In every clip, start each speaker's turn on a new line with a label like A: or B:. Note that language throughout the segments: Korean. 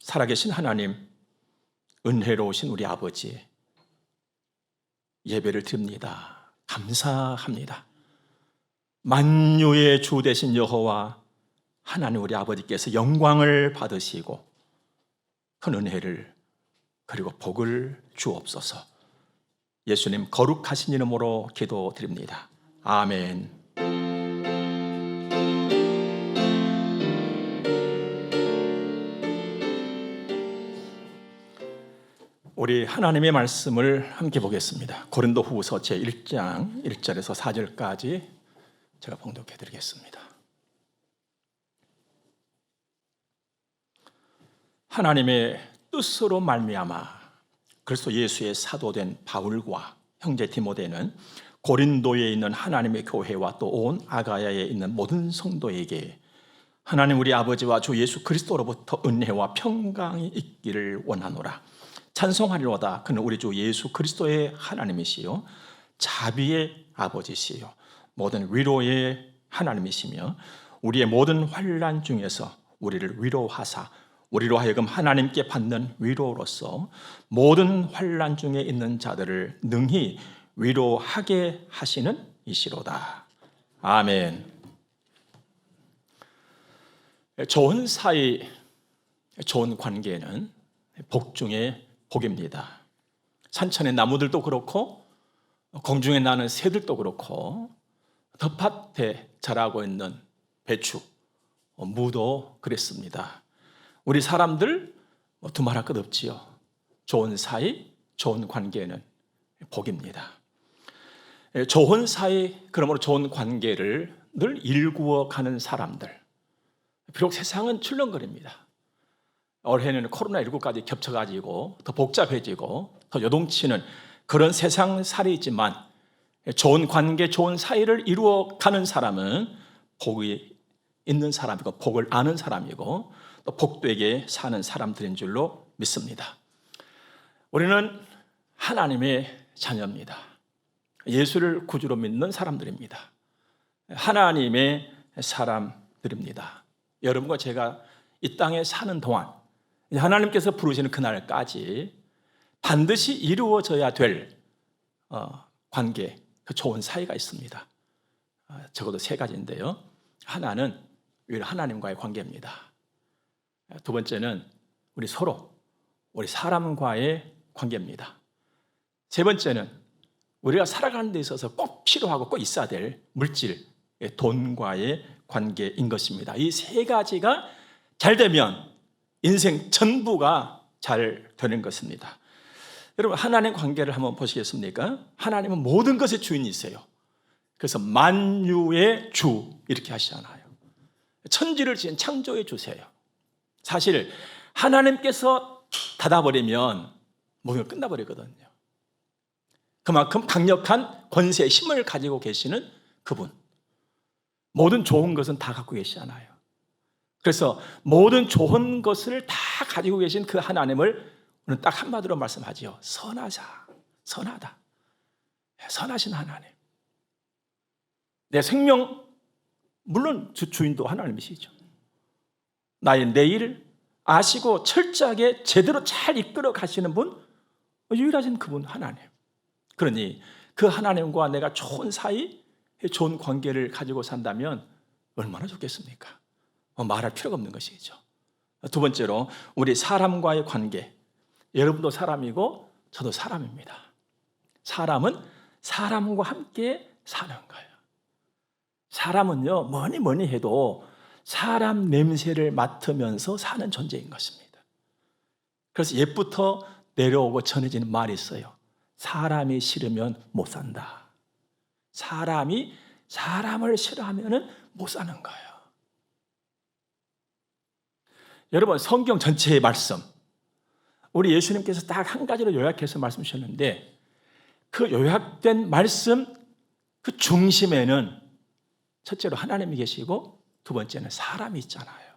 A: 살아계신 하나님, 은혜로우신 우리 아버지, 예배를 드립니다. 감사합니다. 만유의 주 되신 여호와 하나님 우리 아버지께서 영광을 받으시고 큰 은혜를 그리고 복을 주옵소서. 예수님 거룩하신 이름으로 기도드립니다. 아멘. 우리 하나님의 말씀을 함께 보겠습니다. 고린도후서 제1장 1절에서 4절까지 제가 봉독해 드리겠습니다. 하나님의 뜻으로 말미암아 그리스도 예수의 사도된 바울과 형제 디모데는 고린도에 있는 하나님의 교회와 또 온 아가야에 있는 모든 성도에게 하나님 우리 아버지와 주 예수 그리스도로부터 은혜와 평강이 있기를 원하노라. 찬송하리로다. 그는 우리 주 예수 그리스도의 하나님이시요 자비의 아버지시요 모든 위로의 하나님이시며 우리의 모든 환난 중에서 우리를 위로하사 우리로 하여금 하나님께 받는 위로로서 모든 환난 중에 있는 자들을 능히 위로하게 하시는 이시로다. 아멘. 좋은 사이, 좋은 관계는 복 중에 복입니다. 산천의 나무들도 그렇고 공중에 나는 새들도 그렇고 텃밭에 자라고 있는 배추, 무도 그랬습니다. 우리 사람들 두말할 것 없지요. 좋은 사이, 좋은 관계는 복입니다. 좋은 사이, 그러므로 좋은 관계를 늘 일구어 가는 사람들. 비록 세상은 출렁거립니다. 올해는 코로나19까지 겹쳐가지고 더 복잡해지고 더 요동치는 그런 세상살이지만 좋은 관계, 좋은 사이를 이루어 가는 사람은 복이 있는 사람이고 복을 아는 사람이고 또 복되게 사는 사람들인 줄로 믿습니다. 우리는 하나님의 자녀입니다. 예수를 구주로 믿는 사람들입니다. 하나님의 사람들입니다. 여러분과 제가 이 땅에 사는 동안 하나님께서 부르시는 그날까지 반드시 이루어져야 될 관계, 그 좋은 사이가 있습니다. 적어도 세 가지인데요. 하나는 하나님과의 관계입니다. 두 번째는 우리 서로, 우리 사람과의 관계입니다. 세 번째는 우리가 살아가는 데 있어서 꼭 필요하고 꼭 있어야 될 물질, 돈과의 관계인 것입니다. 이 세 가지가 잘 되면 인생 전부가 잘 되는 것입니다. 여러분, 하나님 관계를 한번 보시겠습니까? 하나님은 모든 것의 주인이세요. 그래서 만유의 주 이렇게 하시잖아요. 천지를 지은 창조의 주세요. 사실 하나님께서 닫아버리면 모든 게 끝나버리거든요. 그만큼 강력한 권세의 힘을 가지고 계시는 그분. 모든 좋은 것은 다 갖고 계시잖아요. 그래서 모든 좋은 것을 다 가지고 계신 그 하나님을 우리는 딱 한마디로 말씀하지요. 선하다. 선하신 하나님. 내 생명, 물론 주인도 하나님이시죠. 나의 내일을 아시고 철저하게 제대로 잘 이끌어 가시는 분, 유일하신 그분 하나님. 그러니 그 하나님과 내가 좋은 사이, 좋은 관계를 가지고 산다면 얼마나 좋겠습니까? 말할 필요가 없는 것이죠. 두 번째로 우리 사람과의 관계. 여러분도 사람이고 저도 사람입니다. 사람은 사람과 함께 사는 거예요. 사람은요, 뭐니 해도 사람 냄새를 맡으면서 사는 존재인 것입니다. 그래서 옛부터 내려오고 전해지는 말이 있어요. 사람이 싫으면 못 산다. 사람이 사람을 싫어하면 못 사는 거예요. 여러분, 성경 전체의 말씀, 우리 예수님께서 딱 한 가지로 요약해서 말씀 주셨는데 그 요약된 말씀 그 중심에는 첫째로 하나님이 계시고 두 번째는 사람이 있잖아요.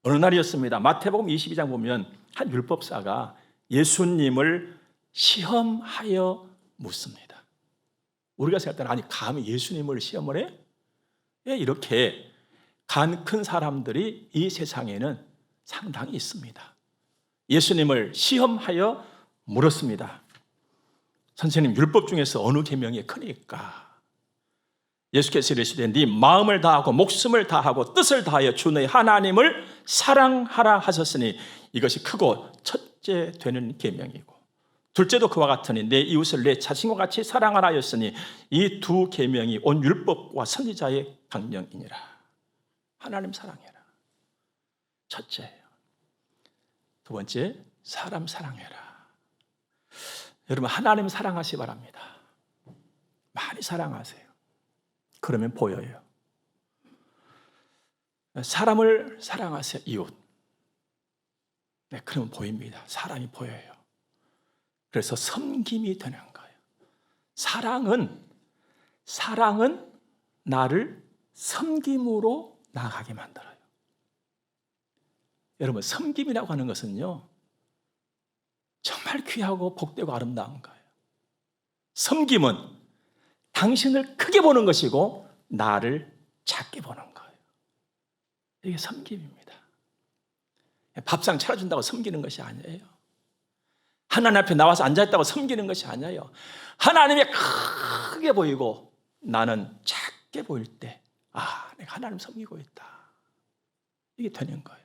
A: 어느 날이었습니다. 마태복음 22장 보면 한 율법사가 예수님을 시험하여 묻습니다. 우리가 생각할 때는 아니 감히 예수님을 시험을 해? 왜 이렇게 간 큰 사람들이 이 세상에는 상당히 있습니다. 예수님을 시험하여 물었습니다. 선생님, 율법 중에서 어느 계명이 크니까? 예수께서 이르시되 네 마음을 다하고 목숨을 다하고 뜻을 다하여 주 너희 하나님을 사랑하라 하셨으니 이것이 크고 첫째 되는 계명이고, 둘째도 그와 같으니 내 이웃을 내 자신과 같이 사랑하라 하였으니 이 두 계명이 온 율법과 선지자의 강령이니라. 하나님 사랑해라, 첫째예요. 두 번째, 사람 사랑해라. 여러분, 하나님 사랑하시 바랍니다. 많이 사랑하세요. 그러면 보여요. 사람을 사랑하세요. 이웃. 네, 그러면 보입니다. 사람이 보여요. 그래서 섬김이 되는 거예요. 사랑은 나를 섬김으로 나아가게 만들어요. 여러분, 섬김이라고 하는 것은요, 정말 귀하고 복되고 아름다운 거예요. 섬김은 당신을 크게 보는 것이고 나를 작게 보는 거예요. 이게 섬김입니다. 밥상 차려준다고 섬기는 것이 아니에요. 하나님 앞에 나와서 앉아있다고 섬기는 것이 아니에요. 하나님이 크게 보이고 나는 작게 보일 때, 내가 하나님 섬기고 있다, 이게 되는 거예요.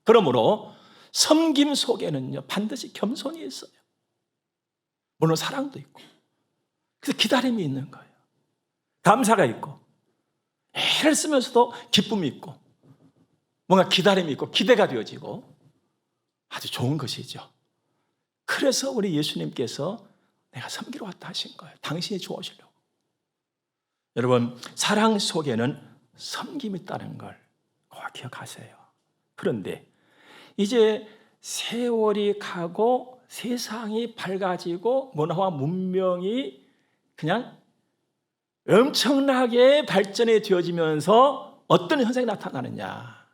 A: 그러므로 섬김 속에는요, 반드시 겸손이 있어요. 물론 사랑도 있고, 그래서 기다림이 있는 거예요. 감사가 있고, 애를 쓰면서도 기쁨이 있고, 뭔가 기다림이 있고, 기대가 되어지고, 아주 좋은 것이죠. 그래서 우리 예수님께서 내가 섬기러 왔다 하신 거예요. 당신이 주어주려고. 여러분, 사랑 속에는 섬김이 있다는 걸 꼭 기억하세요. 그런데 이제 세월이 가고 세상이 밝아지고 문화와 문명이 그냥 엄청나게 발전이 되어지면서 어떤 현상이 나타나느냐?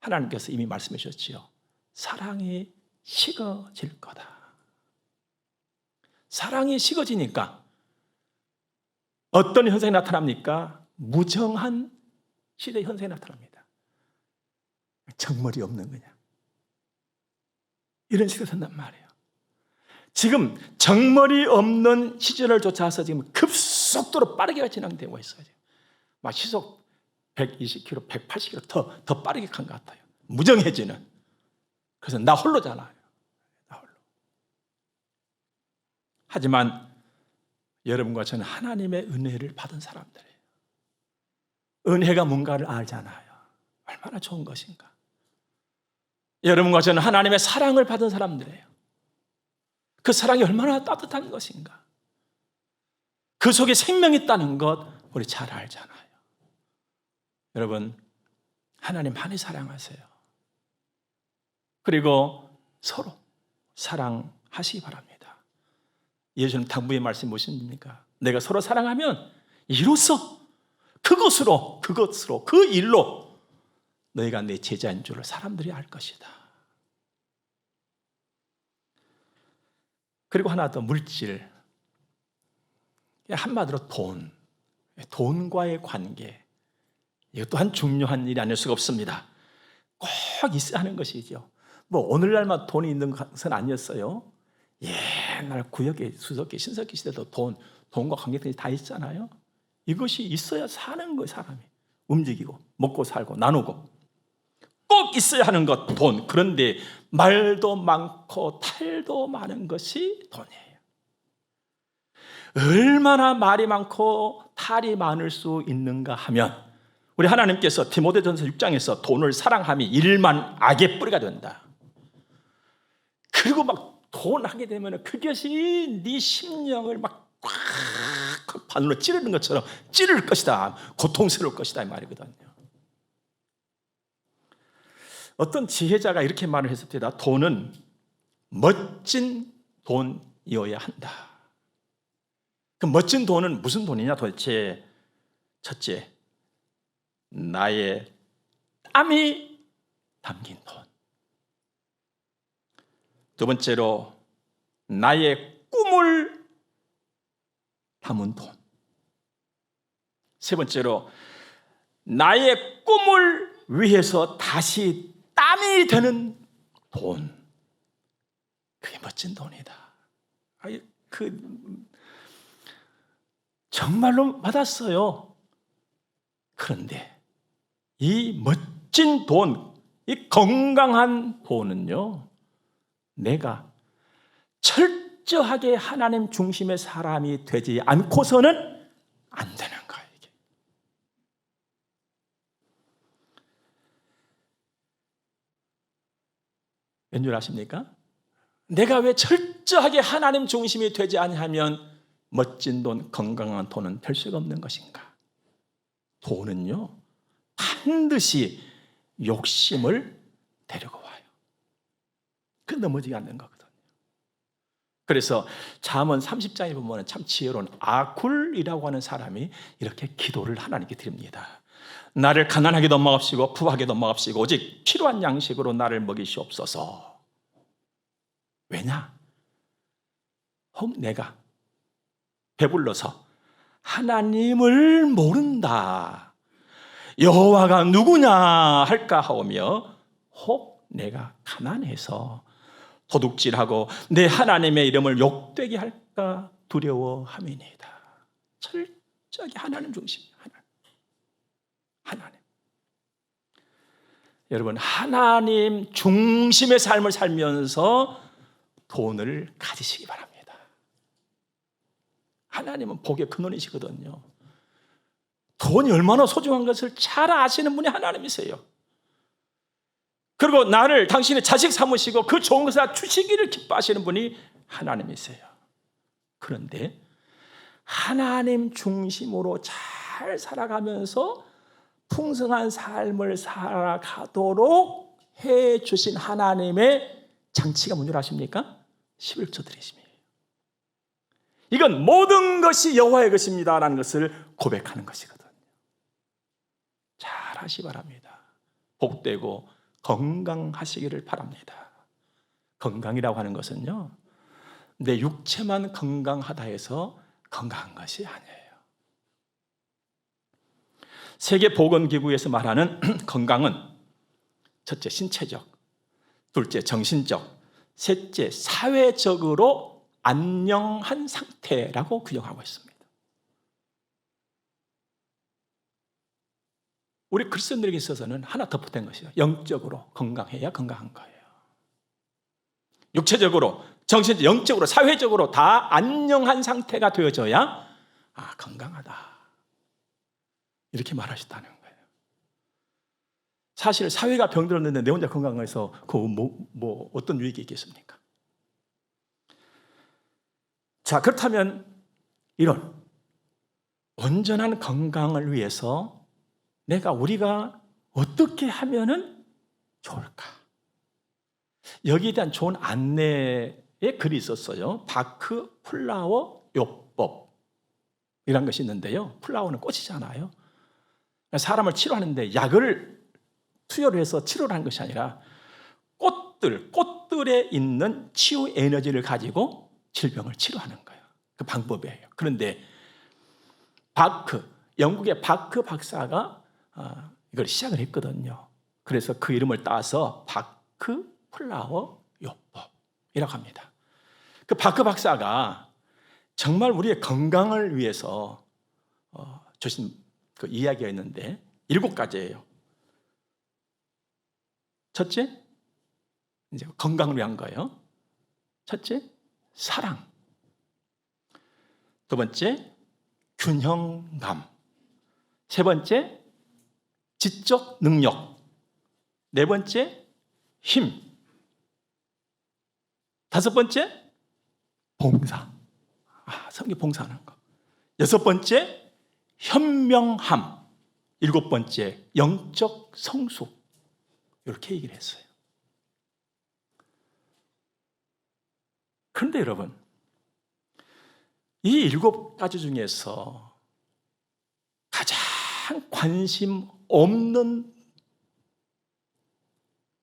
A: 하나님께서 이미 말씀해 주셨지요. 사랑이 식어질 거다. 사랑이 식어지니까 어떤 현상이 나타납니까? 무정한 시대 현상이 나타납니다. 정머리 없는 그냥 이런 시대가 된단 말이에요. 지금 정머리 없는 시절을 쫓아서 지금 급속도로 빠르게 진행되고 있어요. 막 시속 120km, 180km 더 빠르게 간 것 같아요. 무정해지는. 그래서 나 홀로잖아요. 나 홀로. 하지만 여러분과 저는 하나님의 은혜를 받은 사람들이에요. 은혜가 뭔가를 알잖아요. 얼마나 좋은 것인가. 여러분과 저는 하나님의 사랑을 받은 사람들이에요. 그 사랑이 얼마나 따뜻한 것인가. 그 속에 생명이 있다는 것 우리 잘 알잖아요. 여러분, 하나님 많이 사랑하세요. 그리고 서로 사랑하시기 바랍니다. 예수님 당부의 말씀이 무엇입니까? 내가 서로 사랑하면 이로써 그것으로 그 일로 너희가 내 제자인 줄을 사람들이 알 것이다. 그리고 하나 더, 물질. 한마디로 돈과의 관계. 이것 또한 중요한 일이 아닐 수가 없습니다. 꼭 있어야 하는 것이죠. 뭐 오늘날만 돈이 있는 것은 아니었어요. 옛날 구역의 수석기, 신석기 시대도 돈과 관계들이 다 있잖아요. 이것이 있어야 사는 거예요. 사람이 움직이고 먹고 살고 나누고 꼭 있어야 하는 것, 돈. 그런데 말도 많고 탈도 많은 것이 돈이에요. 얼마나 말이 많고 탈이 많을 수 있는가 하면 우리 하나님께서 디모데전서 6장에서 돈을 사랑함이 일만 악의 뿌리가 된다. 그리고 막 돈 하게 되면 그것이 네 심령을 막 꽉 바늘로 찌르는 것처럼 찌를 것이다. 고통스러울 것이다 이 말이거든요. 어떤 지혜자가 이렇게 말을 했습니다. 돈은 멋진 돈이어야 한다. 그 멋진 돈은 무슨 돈이냐 도대체? 첫째, 나의 땀이 담긴 돈. 두 번째로 나의 꿈을 담은 돈. 세 번째로 나의 꿈을 위해서 다시 땀이 되는 돈. 그게 멋진 돈이다. 정말로 받았어요. 그런데 이 멋진 돈, 이 건강한 돈은요, 내가 철저하게 하나님 중심의 사람이 되지 않고서는 안 되는 거예요. 이게. 왠 줄 아십니까? 내가 왜 철저하게 하나님 중심이 되지 않으면 멋진 돈, 건강한 돈은 될 수가 없는 것인가? 돈은요, 반드시 욕심을 데리고 와요. 그 넘어지지 않는 거거든요. 그래서 잠언 30장에 보면 참 지혜로운 아굴이라고 하는 사람이 이렇게 기도를 하나님께 드립니다. 나를 가난하게도 먹읍시고 부하게도 먹읍시고 오직 필요한 양식으로 나를 먹이시옵소서. 왜냐? 혹 내가 배불러서 하나님을 모른다, 여호와가 누구냐 할까 하오며 혹 내가 가난해서 도둑질하고 내 하나님의 이름을 욕되게 할까 두려워함이니이다. 철저하게 하나님 중심. 하나님. 여러분, 하나님 중심의 삶을 살면서 돈을 가지시기 바랍니다. 하나님은 복의 근원이시거든요. 돈이 얼마나 소중한 것을 잘 아시는 분이 하나님이세요. 그리고 나를 당신의 자식 삼으시고 그 좋은 것을 주시기를 기뻐하시는 분이 하나님이세요. 그런데 하나님 중심으로 잘 살아가면서 풍성한 삶을 살아가도록 해주신 하나님의 장치가 뭔지 아십니까? 11조 드리심이에요. 이건 모든 것이 여호와의 것입니다 라는 것을 고백하는 것이거든요. 잘 하시 바랍니다. 복되고 건강하시기를 바랍니다. 건강이라고 하는 것은요, 내 육체만 건강하다 해서 건강한 것이 아니에요. 세계보건기구에서 말하는 건강은 첫째 신체적, 둘째 정신적, 셋째 사회적으로 안녕한 상태라고 규정하고 있습니다. 우리 그리스도인들에게 있어서는 하나 더 보탠 것이요, 영적으로 건강해야 건강한 거예요. 육체적으로, 정신적, 영적으로, 사회적으로 다 안녕한 상태가 되어져야 건강하다, 이렇게 말하셨다는 거예요. 사실 사회가 병들었는데 내 혼자 건강해서 어떤 유익이 있겠습니까? 자, 그렇다면 이런 온전한 건강을 위해서 우리가 어떻게 하면은 좋을까? 여기에 대한 좋은 안내의 글이 있었어요. 바크 플라워 요법 이란 것이 있는데요, 플라워는 꽃이잖아요. 사람을 치료하는데 약을 투여를 해서 치료를 하는 것이 아니라 꽃들에 있는 치유 에너지를 가지고 질병을 치료하는 거예요. 그 방법이에요. 그런데 영국의 바크 박사가 이걸 시작을 했거든요. 그래서 그 이름을 따서 바크 플라워 요법이라고 합니다. 그 바크 박사가 정말 우리의 건강을 위해서 주신 그 이야기가 있는데 7가지예요. 첫째, 이제 건강을 위한 거예요. 첫째, 사랑. 두 번째, 균형감. 세 번째, 지적 능력. 네 번째, 힘. 다섯 번째, 봉사. 섬기 봉사하는 거. 여섯 번째, 현명함. 일곱 번째, 영적 성숙. 이렇게 얘기를 했어요. 그런데 여러분, 이 7가지 중에서 가장 관심 없는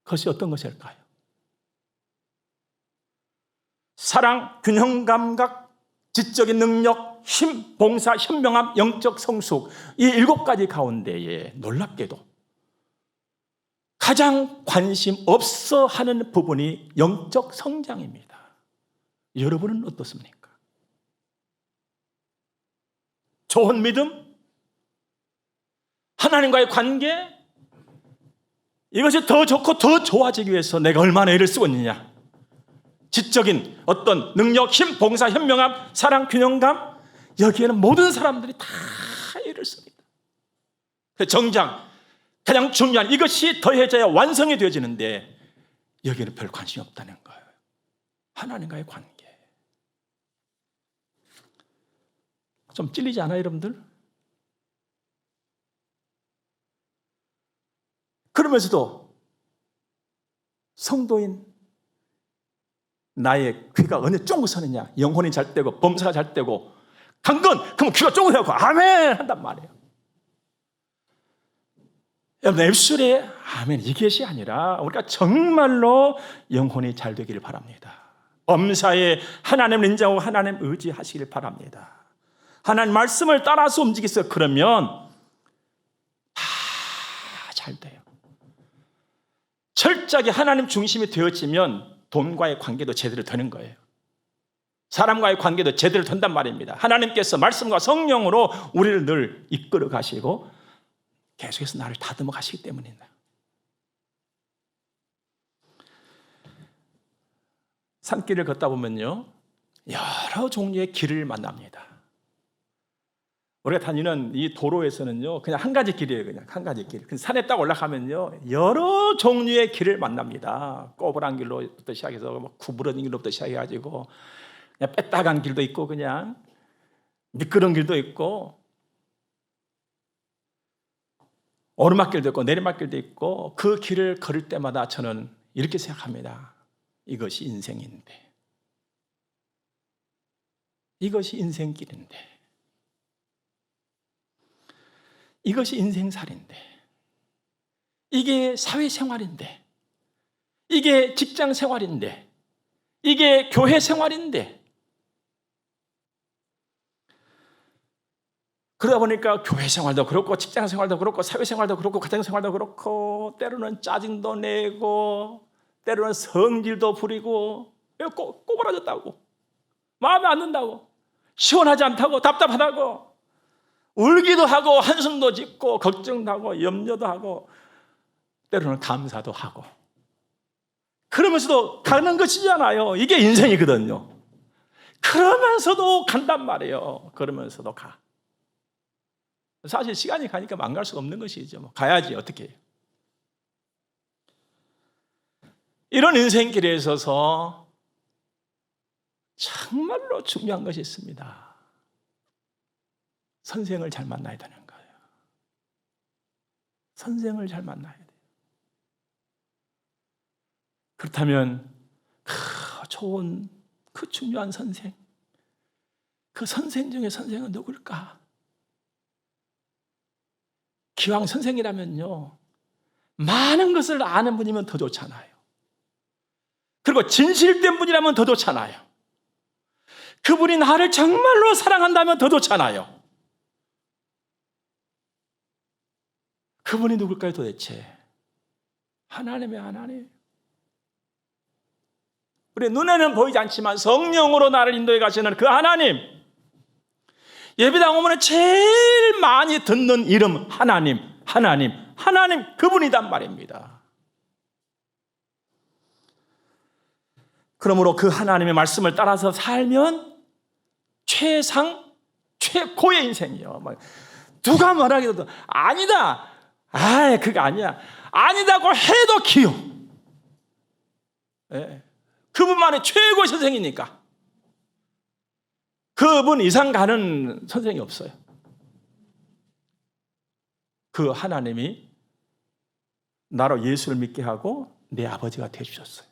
A: 것이 어떤 것일까요? 사랑, 균형 감각, 지적인 능력, 힘, 봉사, 현명함, 영적 성숙, 이 7가지 가운데에 놀랍게도 가장 관심 없어 하는 부분이 영적 성장입니다. 여러분은 어떻습니까? 좋은 믿음, 하나님과의 관계, 이것이 더 좋고 더 좋아지기 위해서 내가 얼마나 애를 쓰고 있느냐, 지적인 어떤 능력, 힘, 봉사, 현명함, 사랑, 균형감, 여기에는 모든 사람들이 다 애를 씁니다. 정장, 가장 중요한 이것이 더해져야 완성이 되어지는데 여기에는 별 관심이 없다는 거예요. 하나님과의 관계. 좀 찔리지 않아요, 여러분들? 그러면서도 성도인 나의 귀가 어느 쪽으로 서느냐, 영혼이 잘 되고 범사가 잘 되고 강건, 그러면 귀가 쪽으로 하고 아멘 한단 말이에요. 여러분, 입술에 아멘 이것이 아니라 우리가 정말로 영혼이 잘 되기를 바랍니다. 범사에 하나님을 인정하고 하나님 의지하시길 바랍니다. 하나님 말씀을 따라서 움직이세요. 그러면 다 잘 돼요. 철저하게 하나님 중심이 되어지면 돈과의 관계도 제대로 되는 거예요. 사람과의 관계도 제대로 된단 말입니다. 하나님께서 말씀과 성령으로 우리를 늘 이끌어 가시고 계속해서 나를 다듬어 가시기 때문입니다. 산길을 걷다 보면요, 여러 종류의 길을 만납니다. 우리가 다니는 이 도로에서는요, 그냥 한 가지 길이에요. 그냥 한 가지 길. 산에 딱 올라가면요, 여러 종류의 길을 만납니다. 꼬부랑 길로부터 시작해서 구부러진 길로부터 시작해가지고 그냥 빼딱한 길도 있고 그냥 미끄러운 길도 있고 오르막길도 있고 내리막길도 있고, 그 길을 걸을 때마다 저는 이렇게 생각합니다. 이것이 인생인데, 이것이 인생길인데, 이것이 인생살인데, 이게 사회생활인데, 이게 직장생활인데, 이게 교회생활인데, 그러다 보니까 교회생활도 그렇고 직장생활도 그렇고 사회생활도 그렇고 가정생활도 그렇고 때로는 짜증도 내고 때로는 성질도 부리고 꼬부라졌다고, 마음에 안 든다고, 시원하지 않다고, 답답하다고, 울기도 하고 한숨도 짓고 걱정도 하고 염려도 하고 때로는 감사도 하고, 그러면서도 가는 것이잖아요. 이게 인생이거든요. 그러면서도 간단 말이에요. 그러면서도 가. 사실 시간이 가니까 안 갈 수가 없는 것이죠. 뭐 가야지 어떻게 해요. 이런 인생길에 있어서 정말로 중요한 것이 있습니다. 선생을 잘 만나야 되는 거예요. 선생을 잘 만나야 돼요. 그렇다면 그 좋은, 그 중요한 선생, 그 선생 중에 선생은 누굴까? 기왕 선생이라면요, 많은 것을 아는 분이면 더 좋잖아요. 그리고 진실된 분이라면 더 좋잖아요. 그분이 나를 정말로 사랑한다면 더 좋잖아요. 그분이 누굴까요 도대체? 하나님의 하나님. 우리 눈에는 보이지 않지만 성령으로 나를 인도해 가시는 그 하나님. 예배당 오면 제일 많이 듣는 이름 하나님, 하나님, 하나님, 그분이단 말입니다. 그러므로 그 하나님의 말씀을 따라서 살면 최고의 인생이요. 누가 말하기도 아니다, 그거 아니야, 아니다고 해도 기요. 네. 그분만이 최고의 선생이니까. 그분 이상 가는 선생이 없어요. 그 하나님이 나로 예수를 믿게 하고 내 아버지가 되어주셨어요.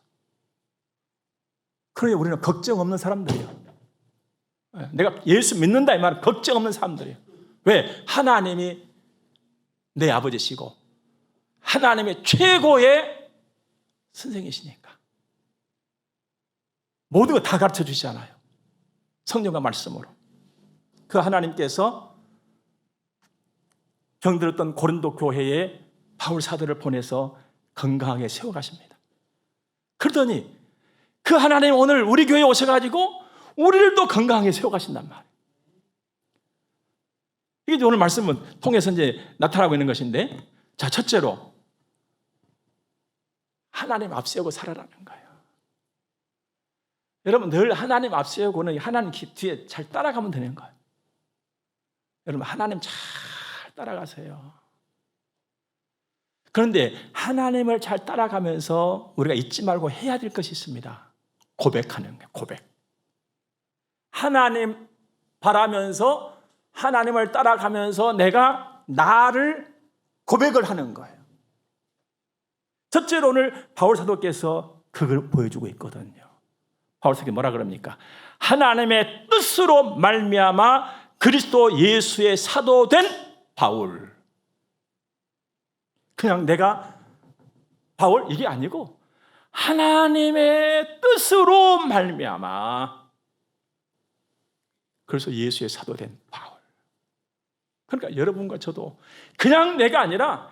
A: 그러니 우리는 걱정 없는 사람들이에요. 내가 예수 믿는다 이 말은 걱정 없는 사람들이에요. 왜? 하나님이 내 아버지시고 하나님의 최고의 선생이시니까. 모든 거 다 가르쳐 주시잖아요. 성령과 말씀으로. 그 하나님께서 병들었던 고린도 교회에 바울 사도를 보내서 건강하게 세워가십니다. 그러더니 그 하나님 오늘 우리 교회에 오셔가지고 우리를 또 건강하게 세워가신단 말이에요. 이게 오늘 말씀은 통해서 이제 나타나고 있는 것인데, 자, 첫째로 하나님 앞세우고 살아라는 거예요. 여러분 늘 하나님 앞세우고는 하나님 뒤에 잘 따라가면 되는 거예요. 여러분 하나님 잘 따라가세요. 그런데 하나님을 잘 따라가면서 우리가 잊지 말고 해야 될 것이 있습니다. 고백하는 거예요. 고백. 하나님 바라면서 하나님을 따라가면서 내가 나를 고백을 하는 거예요. 첫째로 오늘 바울 사도께서 그걸 보여주고 있거든요. 바울 사도가 뭐라 그럽니까? 하나님의 뜻으로 말미암아 그리스도 예수의 사도된 바울. 그냥 내가 바울 이게 아니고 하나님의 뜻으로 말미암아 그래서 예수의 사도된 바울. 그러니까 여러분과 저도 그냥 내가 아니라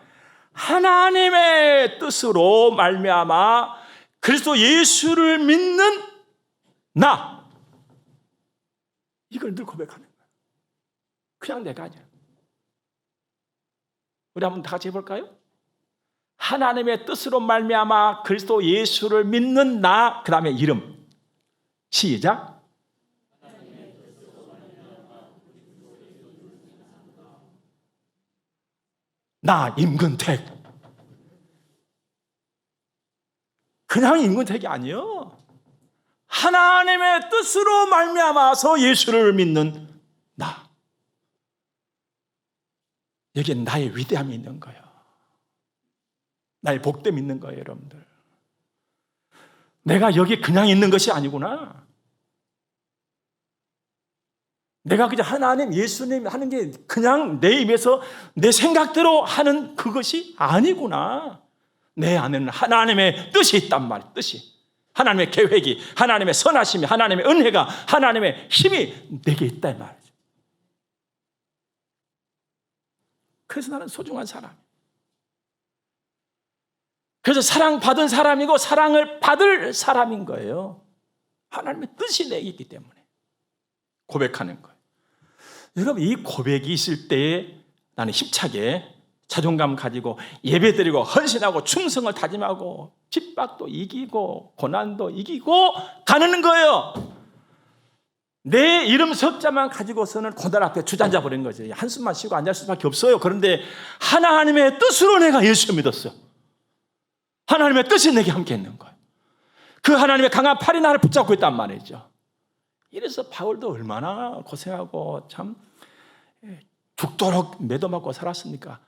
A: 하나님의 뜻으로 말미암아 그리스도 예수를 믿는 나, 이걸 늘 고백하는 거예요. 그냥 내가 아니라. 우리 한번 다 같이 해볼까요? 하나님의 뜻으로 말미암아 그리스도 예수를 믿는 나, 그 다음에 이름. 시작. 나 임근택. 그냥 임근택이 아니에요. 하나님의 뜻으로 말미암아서 예수를 믿는 나. 여기에 나의 위대함이 있는 거예요. 나의 복됨이 있는 거예요, 여러분들. 내가 여기 그냥 있는 것이 아니구나. 내가 그냥 하나님, 예수님 하는 게 그냥 내 입에서 내 생각대로 하는 그것이 아니구나. 내 안에는 하나님의 뜻이 있단 말이에요. 뜻이. 하나님의 계획이, 하나님의 선하심이, 하나님의 은혜가, 하나님의 힘이 내게 있다 이 말이죠. 그래서 나는 소중한 사람. 그래서 사랑받은 사람이고 사랑을 받을 사람인 거예요. 하나님의 뜻이 내게 있기 때문에 고백하는 거예요. 여러분 이 고백이 있을 때에 나는 힘차게 자존감 가지고 예배드리고 헌신하고 충성을 다짐하고 핍박도 이기고 고난도 이기고 가는 거예요. 내 이름 석자만 가지고서는 고난 앞에 주저앉아 버린 거죠. 한숨만 쉬고 앉을 수밖에 없어요. 그런데 하나님의 뜻으로 내가 예수를 믿었어요. 하나님의 뜻이 내게 함께 있는 거예요. 그 하나님의 강한 팔이 나를 붙잡고 있단 말이죠. 이래서 바울도 얼마나 고생하고 참 죽도록 매도맞고 살았습니까?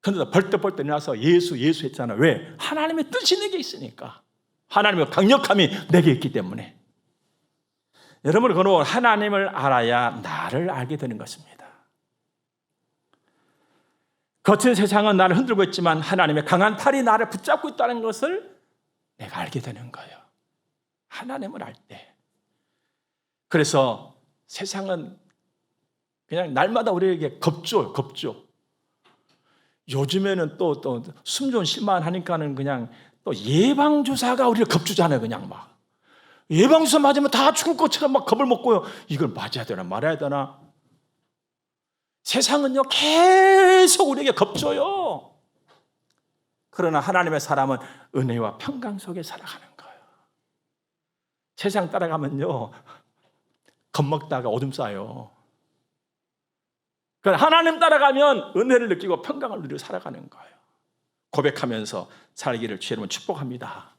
A: 그런데 벌떡벌떡 일어나서 예수 했잖아요. 왜? 하나님의 뜻이 내게 있으니까. 하나님의 강력함이 내게 있기 때문에. 여러분, 그건 하나님을 알아야 나를 알게 되는 것입니다. 거친 세상은 나를 흔들고 있지만 하나님의 강한 팔이 나를 붙잡고 있다는 것을 내가 알게 되는 거예요. 하나님을 알 때. 그래서 세상은 그냥 날마다 우리에게 겁줘요. 요즘에는 또 숨 좀 쉴만 하니까는 그냥 또 예방주사가 우리를 겁주잖아요. 그냥 막. 예방주사 맞으면 다 죽을 것처럼 막 겁을 먹고요. 이걸 맞아야 되나 말아야 되나. 세상은요 계속 우리에게 겁줘요. 그러나 하나님의 사람은 은혜와 평강 속에 살아가는 거예요. 세상 따라가면요 겁먹다가 오줌 싸요. 그러니까 하나님 따라가면 은혜를 느끼고 평강을 누리고 살아가는 거예요. 고백하면서 살기를 주의 이름으로 축복합니다.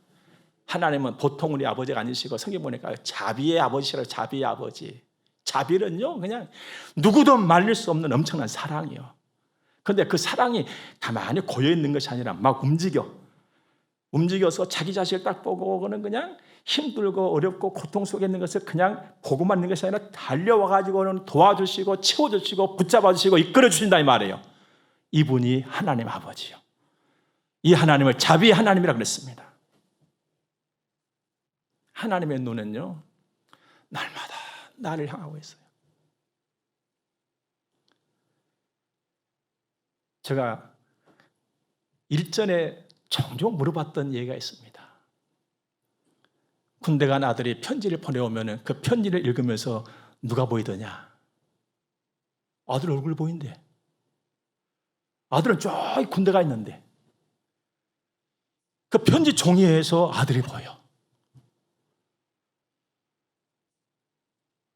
A: 하나님은 보통 우리 아버지가 아니시고 성경 보니까 자비의 아버지시라고. 자비의 아버지. 자비는요 그냥 누구도 말릴 수 없는 엄청난 사랑이에요. 그런데 그 사랑이 가만히 고여있는 것이 아니라 막 움직여서 자기 자식을 딱 보고 그냥 힘들고 어렵고 고통 속에 있는 것을 그냥 보고만 있는 것이 아니라 달려와가지고는 도와주시고 채워주시고 붙잡아주시고 이끌어주신다 이 말이에요. 이분이 하나님 아버지요. 이 하나님을 자비의 하나님이라고 그랬습니다. 하나님의 눈은요 날마다 나를 향하고 있어요. 제가 일전에 종종 물어봤던 얘기가 있습니다. 군대 간 아들이 편지를 보내오면 그 편지를 읽으면서 누가 보이더냐? 아들 얼굴 보인대. 아들은 저기 군대가 있는데 그 편지 종이에서 아들이 보여.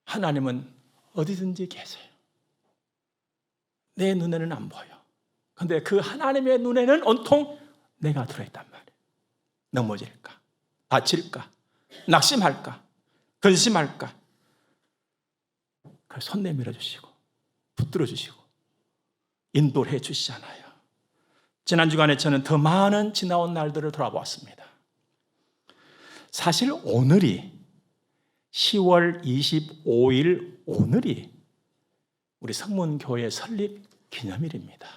A: 하나님은 어디든지 계세요. 내 눈에는 안 보여. 근데 그 하나님의 눈에는 온통 내가 들어있단 말이에요. 넘어질까? 다칠까? 낙심할까? 근심할까? 그걸 손 내밀어 주시고 붙들어 주시고 인도를 해 주시잖아요. 지난 주간에 저는 더 많은 지나온 날들을 돌아보았습니다. 사실 오늘이 10월 25일 오늘이 우리 성문교회 설립 기념일입니다.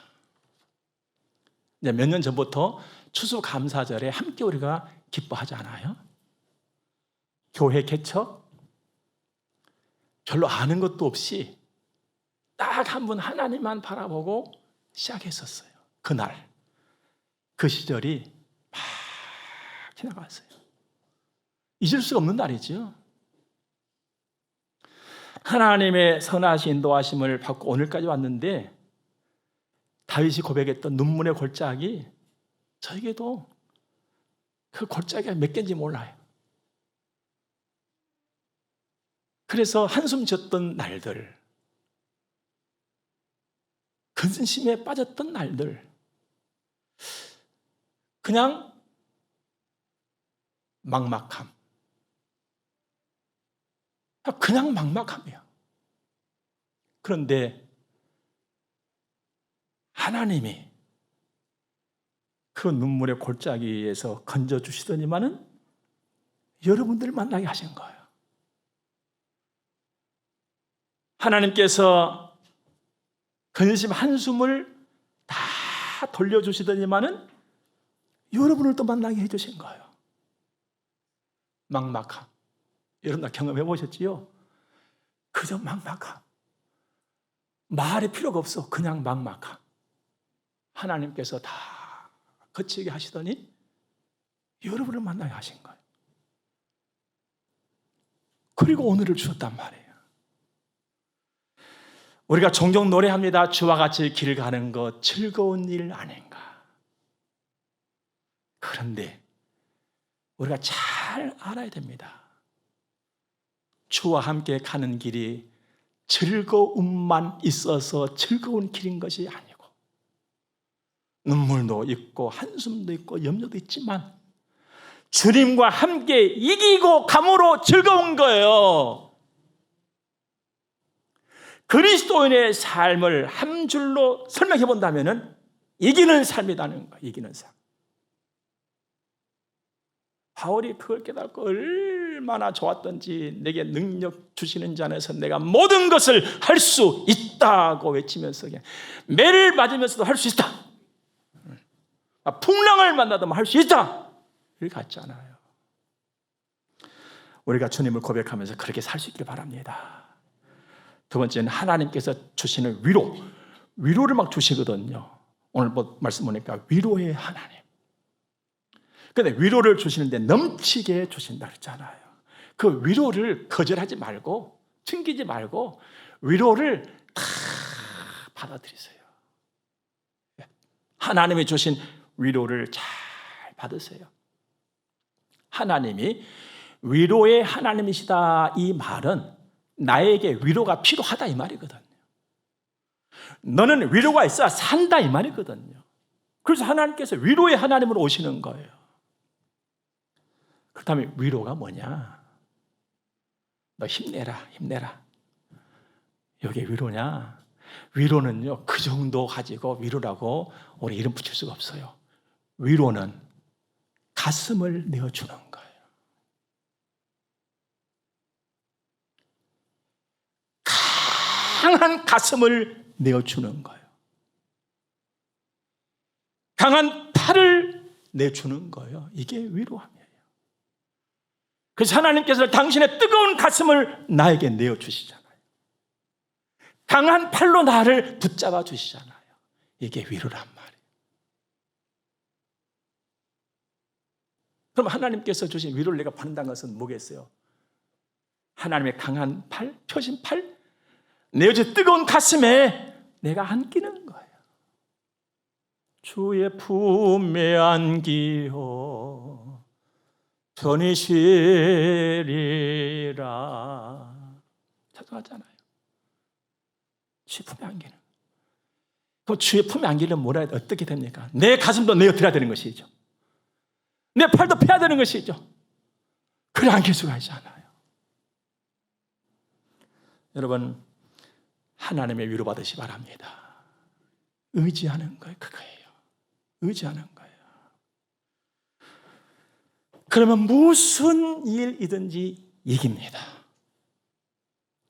A: 몇 년 전부터 추수감사절에 함께 우리가 기뻐하잖아요. 교회 개척 별로 아는 것도 없이 딱 한 분 하나님만 바라보고 시작했었어요. 그날 그 시절이 막 지나갔어요. 잊을 수 없는 날이죠. 하나님의 선하신 인도하심을 받고 오늘까지 왔는데 다윗이 고백했던 눈물의 골짜기 저에게도 그 골짜기가 몇 개인지 몰라요. 그래서 한숨 쉬었던 날들, 근심에 빠졌던 날들, 그냥 막막함. 그냥 막막함이야. 그런데 하나님이 그 눈물의 골짜기에서 건져주시더니만은 여러분들을 만나게 하신 거예요. 하나님께서 근심 한숨을 다 돌려주시더니만은 여러분을 또 만나게 해주신 거예요. 막막함. 여러분 다 경험해 보셨지요? 그저 막막함. 말이 필요가 없어. 그냥 막막함. 하나님께서 다 거치게 하시더니 여러분을 만나게 하신 거예요. 그리고 오늘을 주셨단 말이에요. 우리가 종종 노래합니다. 주와 같이 길 가는 것 즐거운 일 아닌가. 그런데 우리가 잘 알아야 됩니다. 주와 함께 가는 길이 즐거움만 있어서 즐거운 길인 것이 아니고 눈물도 있고 한숨도 있고 염려도 있지만 주님과 함께 이기고 감으로 즐거운 거예요. 그리스도인의 삶을 한 줄로 설명해 본다면 이기는 삶이라는 거예요. 이기는 삶. 바울이 그걸 깨닫고 얼마나 좋았던지 내게 능력 주시는 자 안에서 내가 모든 것을 할 수 있다고 외치면서 매를 맞으면서도 할 수 있다. 풍랑을 만나도 할 수 있다. 이렇게 갔잖아요. 우리가 주님을 고백하면서 그렇게 살 수 있기를 바랍니다. 두 번째는 하나님께서 주시는 위로를 막 주시거든요. 오늘 말씀 보니까 위로의 하나님. 근데 위로를 주시는데 넘치게 주신다 그랬잖아요. 그 위로를 거절하지 말고 숨기지 말고 위로를 다 받아들이세요. 하나님이 주신 위로를 잘 받으세요. 하나님이 위로의 하나님이시다 이 말은 나에게 위로가 필요하다 이 말이거든요. 너는 위로가 있어야 산다 이 말이거든요. 그래서 하나님께서 위로의 하나님으로 오시는 거예요. 그렇다면 위로가 뭐냐? 너 힘내라. 이게 위로냐? 위로는요 그 정도 가지고 위로라고 우리 이름 붙일 수가 없어요. 위로는 가슴을 내어주는 거예요. 강한 가슴을 내어주는 거예요. 강한 팔을 내주는 거예요. 이게 위로함이에요. 그래서 하나님께서 당신의 뜨거운 가슴을 나에게 내어주시잖아요. 강한 팔로 나를 붙잡아 주시잖아요. 이게 위로란 말이에요. 그럼 하나님께서 주신 위로를 내가 받는다는 것은 뭐겠어요? 하나님의 강한 팔, 펴신 팔, 내 어제 뜨거운 가슴에 내가 안기는 거예요. 주의 품에 안기어 편히 쉬리라. 찾아왔잖아요. 주의 품에 안기는. 그럼 주의 품에 안기려면 뭐라 어떻게 됩니까? 내 가슴도 내어드려야 되는 것이죠. 내 팔도 펴야 되는 것이죠. 그래 안길 수가 있잖아요. 여러분, 하나님의 위로 받으시 바랍니다. 의지하는 거예요. 그거예요. 의지하는 거예요. 그러면 무슨 일이든지 이깁니다.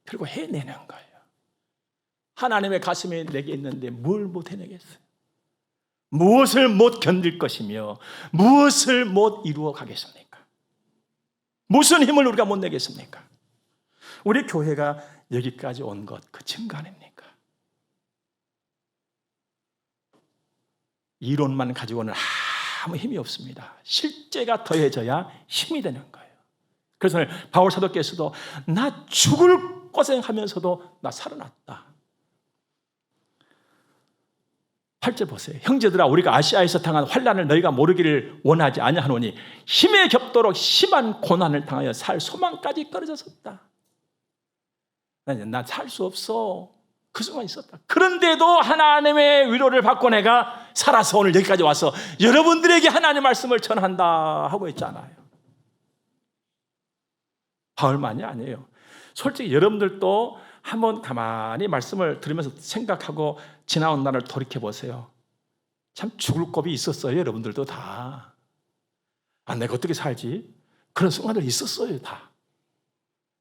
A: 그리고 해내는 거예요. 하나님의 가슴에 내게 있는데 뭘 못 해내겠어요? 무엇을 못 견딜 것이며 무엇을 못 이루어 가겠습니까? 무슨 힘을 우리가 못 내겠습니까? 우리 교회가 여기까지 온 것 그 증거 아닙니까? 이론만 가지고는 아무 힘이 없습니다. 실제가 더해져야 힘이 되는 거예요. 그래서 바울 사도께서도 나 죽을 고생하면서도 나 살아났다. 8절 보세요. 형제들아, 우리가 아시아에서 당한 환난을 너희가 모르기를 원하지 아니하노니 힘에 겹도록 심한 고난을 당하여 살 소망까지 떨어졌었다. 난 살 수 없어. 그 순간 있었다. 그런데도 하나님의 위로를 받고 내가 살아서 오늘 여기까지 와서 여러분들에게 하나님의 말씀을 전한다 하고 있잖아요. 바울만이 아니에요. 솔직히 여러분들도 한번 가만히 말씀을 들으면서 생각하고 지나온 날을 돌이켜보세요. 참 죽을 겁이 있었어요. 여러분들도 다. 아, 내가 어떻게 살지? 그런 순간들이 있었어요. 다.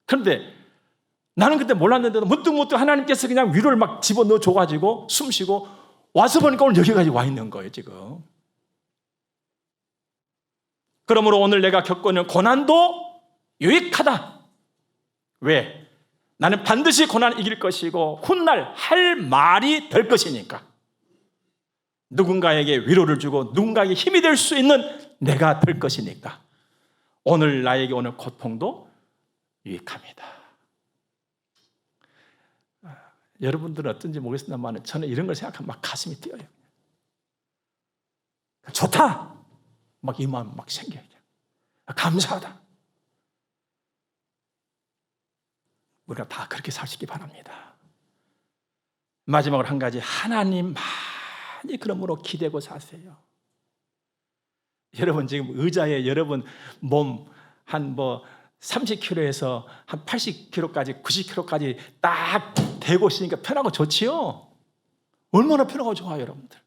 A: 그런데 나는 그때 몰랐는데도 문득문득 하나님께서 그냥 위로를 막 집어넣어 줘가지고 숨 쉬고 와서 보니까 오늘 여기까지 와 있는 거예요. 지금. 그러므로 오늘 내가 겪고 있는 고난도 유익하다. 왜? 나는 반드시 고난을 이길 것이고 훗날 할 말이 될 것이니까. 누군가에게 위로를 주고 누군가에게 힘이 될 수 있는 내가 될 것이니까. 오늘 나에게 오는 고통도 유익합니다. 여러분들은 어떤지 모르겠습니다만 저는 이런 걸 생각하면 막 가슴이 뛰어요. 좋다! 막 이 마음 막 생겨요. 감사하다. 우리가 다 그렇게 사시기 바랍니다. 마지막으로 한 가지, 하나님 많이 그러므로 기대고 사세요. 여러분 지금 의자에 여러분 몸 한 30kg에서 한 80kg까지 90kg까지 딱 대고 있으니까 편하고 좋지요? 얼마나 편하고 좋아요, 여러분들.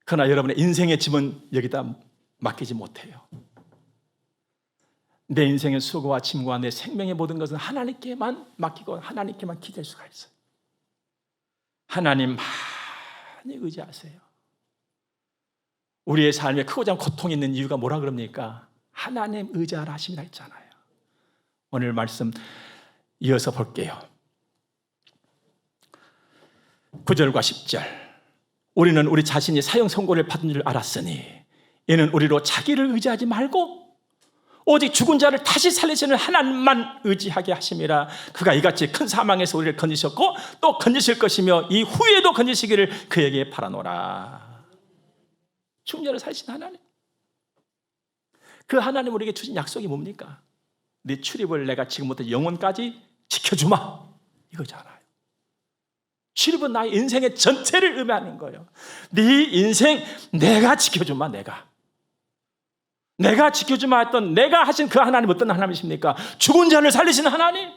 A: 그러나 여러분의 인생의 짐은 여기다 맡기지 못해요. 내 인생의 수고와 짐과 내 생명의 모든 것은 하나님께만 맡기고 하나님께만 기댈 수가 있어요. 하나님 많이 의지하세요. 우리의 삶에 크고 작은 고통이 있는 이유가 뭐라 그럽니까? 하나님 의지하라 하심이라 했잖아요. 오늘 말씀 이어서 볼게요. 9절과 10절. 우리는 우리 자신이 사형 선고를 받은 줄 알았으니 이는 우리로 자기를 의지하지 말고 오직 죽은 자를 다시 살리시는 하나님만 의지하게 하심이라. 그가 이같이 큰 사망에서 우리를 건지셨고 또 건지실 것이며 이 후에도 건지시기를 그에게 바라노라. 죽은 자를 살리신 하나님. 그 하나님 우리에게 주신 약속이 뭡니까? 네 출입을 내가 지금부터 영원까지 지켜주마, 이거잖아요. 출입은 나의 인생의 전체를 의미하는 거예요. 네 인생 내가 지켜주마. 내가 지켜주마 했던 내가 하신 그 하나님 어떤 하나님이십니까? 죽은 자를 살리시는 하나님.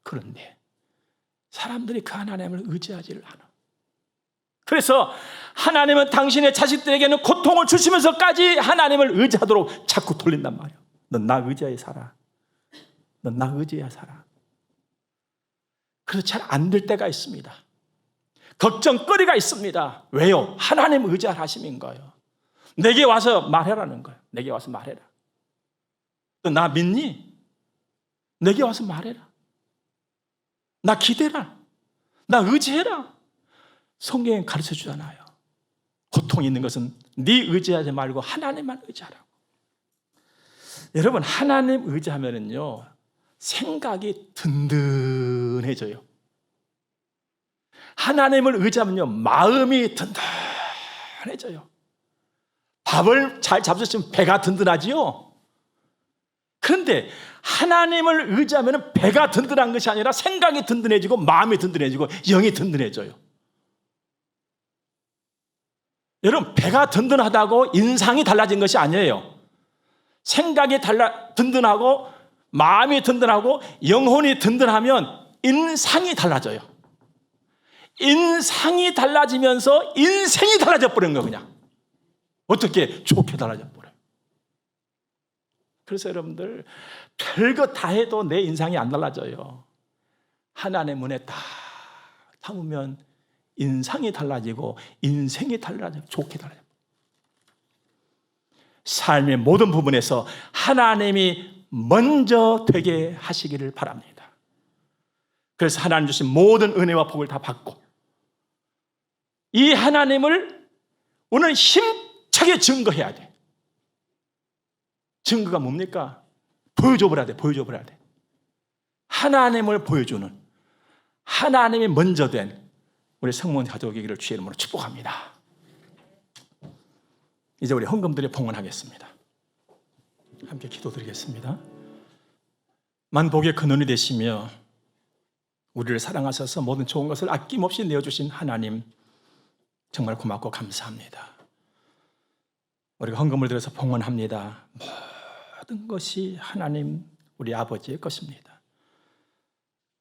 A: 그런데 사람들이 그 하나님을 의지하지를 않아. 그래서 하나님은 당신의 자식들에게는 고통을 주시면서까지 하나님을 의지하도록 자꾸 돌린단 말이에요. 넌 나 의지하여 살아. 넌 나 의지해야 살아. 그래서 잘 안 될 때가 있습니다. 걱정거리가 있습니다. 왜요? 하나님 의지할 하심인 거예요. 내게 와서 말해라는 거예요. 내게 와서 말해라. 너 나 믿니? 내게 와서 말해라. 나 기대라. 나 의지해라. 성경에 가르쳐 주잖아요. 고통이 있는 것은 네 의지하지 말고 하나님만 의지하라고. 여러분, 하나님 의지하면은요 생각이 든든해져요. 하나님을 의지하면요 마음이 든든해져요. 밥을 잘 잡수시면 배가 든든하지요. 그런데 하나님을 의지하면 배가 든든한 것이 아니라 생각이 든든해지고 마음이 든든해지고 영이 든든해져요. 여러분, 배가 든든하다고 인상이 달라진 것이 아니에요. 생각이 든든하고 마음이 든든하고 영혼이 든든하면 인상이 달라져요. 인상이 달라지면서 인생이 달라져 버린 거예요. 그냥 어떻게 좋게 달라져 버려요. 그래서 여러분들 별거 다 해도 내 인상이 안 달라져요. 하나님의 문에 딱 담으면 인상이 달라지고 인생이 달라져 좋게 달라져. 삶의 모든 부분에서 하나님이 먼저 되게 하시기를 바랍니다. 그래서 하나님 주신 모든 은혜와 복을 다 받고 이 하나님을 오늘 힘차게 증거해야 돼. 증거가 뭡니까? 보여줘버려야 돼. 보여줘버려야 돼. 하나님을 보여주는 하나님이 먼저 된 우리 성문 가족이기를 주의 이름으로 축복합니다. 이제 우리 헌금들에 봉헌하겠습니다. 함께 기도드리겠습니다. 만복의 근원이 되시며 우리를 사랑하셔서 모든 좋은 것을 아낌없이 내어주신 하나님 정말 고맙고 감사합니다. 우리가 헌금을 들여서 봉헌합니다. 모든 것이 하나님 우리 아버지의 것입니다.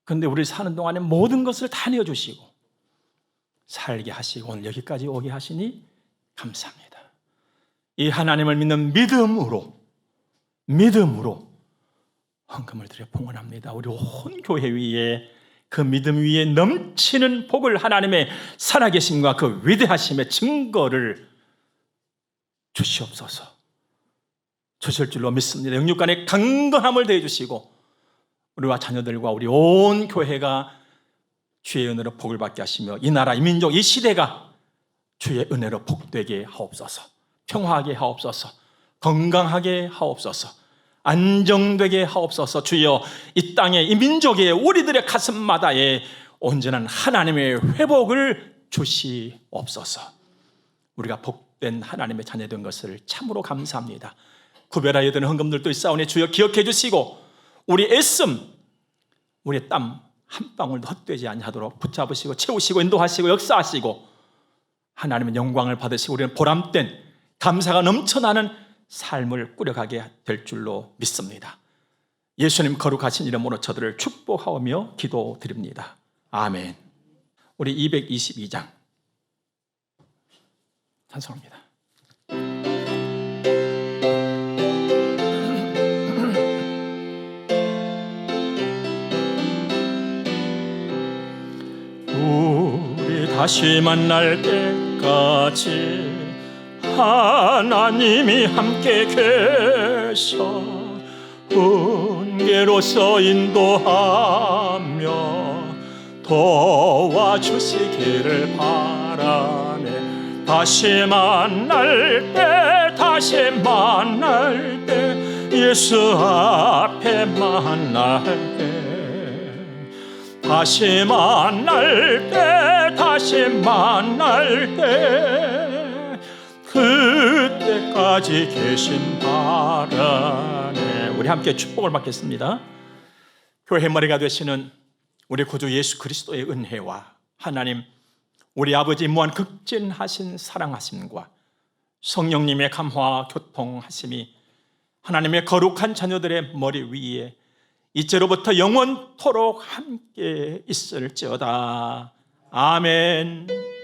A: 그런데 우리 사는 동안에 모든 것을 다 내어주시고 살게 하시고 오늘 여기까지 오게 하시니 감사합니다. 이 하나님을 믿는 믿음으로 헌금을 드려 봉헌합니다. 우리 온 교회 위에 그 믿음 위에 넘치는 복을 하나님의 살아계심과 그 위대하심의 증거를 주시옵소서. 주실 줄로 믿습니다. 영육간의 강건함을 더해 주시고 우리와 자녀들과 우리 온 교회가 주의 은혜로 복을 받게 하시며 이 나라, 이 민족, 이 시대가 주의 은혜로 복되게 하옵소서. 평화하게 하옵소서. 건강하게 하옵소서. 안정되게 하옵소서. 주여 이 땅에 이 민족에 우리들의 가슴마다에 온전한 하나님의 회복을 주시옵소서. 우리가 복된 하나님의 자녀된 것을 참으로 감사합니다. 구별하여 드는 헌금들도 있사오니 주여 기억해 주시고 우리 애씀, 우리의 땀 한 방울도 헛되지 아니하도록 붙잡으시고 채우시고 인도하시고 역사하시고 하나님의 영광을 받으시고 우리는 보람된 감사가 넘쳐나는 삶을 꾸려가게 될 줄로 믿습니다. 예수님 거룩하신 이름으로 저들을 축복하며 기도드립니다. 아멘. 우리 222장 찬송합니다. 우리 다시 만날 때까지 하나님이 함께 계셔 은혜로서 인도하며 도와주시기를 바라네. 다시 만날 때 예수 앞에 만날 때 다시 만날 때 그때까지 계신 바라네. 우리 함께 축복을 받겠습니다. 교회 머리가 되시는 우리 구주 예수 그리스도의 은혜와 하나님 우리 아버지 무한 극진하신 사랑하심과 성령님의 감화 교통하심이 하나님의 거룩한 자녀들의 머리 위에 이제로부터 영원토록 함께 있을지어다. 아멘.